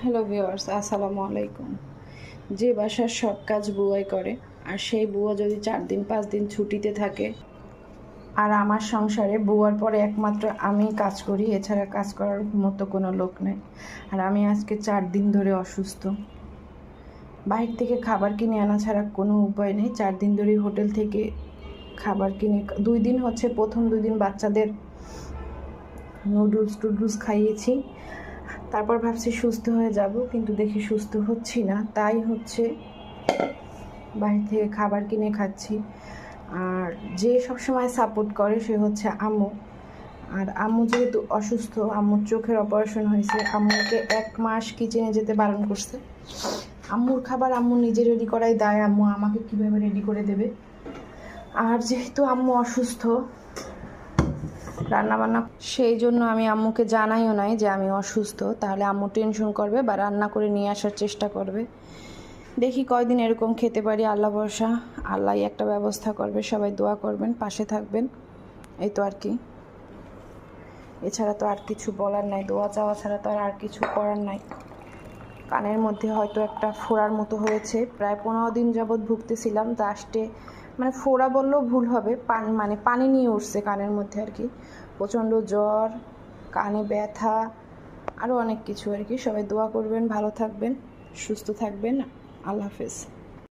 Hello viewers, আসসালামু আলাইকুম। যে বাসার সব কাজ বুয়াই করে, আর সেই বুয়া যদি 4 দিন 5 দিন ছুটিতে থাকে, আর আমার সংসারে বুয়ার পরে একমাত্র আমি কাজ করি, এছাড়া কাজ করার মতো কোনো লোক নেই। আর আমি আজকে 4 দিন ধরে অসুস্থ। বাইরে থেকে খাবার কিনে আনা ছাড়া কোনো উপায় নেই। 4 দিন ধরে হোটেল থেকে খাবার কিনে, 2 দিন হচ্ছে, প্রথম 2 দিন বাচ্চাদের নুডলস খাইয়েছি। তারপর ভাবছি সুস্থ হয়ে যাব, কিন্তু দেখি সুস্থ হচ্ছি না। তাই হচ্ছে বাইরে থেকে খাবার কিনে খাচ্ছি। আর যে সবসময় সাপোর্ট করে সে হচ্ছে আম্মু। আর আম্মু যেহেতু অসুস্থ, আম্মুর চোখের অপারেশন হয়েছে, আম্মুকে 1 মাস কিচেনে যেতে বারণ করছে। আম্মুর খাবার আম্মু নিজে রেডি করাই দায়, আম্মু আমাকে কীভাবে রেডি করে দেবে। আর যেহেতু আম্মু অসুস্থ, রান্নাবান্না, সেই জন্য আমি আম্মুকে জানাইও নাই যে আমি অসুস্থ, তাহলে আম্মু টেনশন করবে বা রান্না করে নিয়ে আসার চেষ্টা করবে। দেখি কয়দিন এরকম খেতে পারি, আল্লাহ ভরসা। আল্লাহই একটা ব্যবস্থা করবে। সবাই দোয়া করবেন, পাশে থাকবেন। এই তো আর কি, এছাড়া তো আর কিছু বলার নাই। দোয়া চাওয়া ছাড়া তো আর কিছু করার নাই। কানের মধ্যে হয়তো একটা ফোড়ার মতো হয়েছে, প্রায় 15 দিন যাবৎ ভুগতেছিলাম। লাস্টে মানে ফোড়া বললেও ভুল হবে, পানি নিয়ে উঠছে কানের মধ্যে আর কি। প্রচণ্ড জ্বর, কানে ব্যথা, আরও অনেক কিছু আর কি। সবাই দোয়া করবেন, ভালো থাকবেন, সুস্থ থাকবেন। আল্লাহ হাফেজ।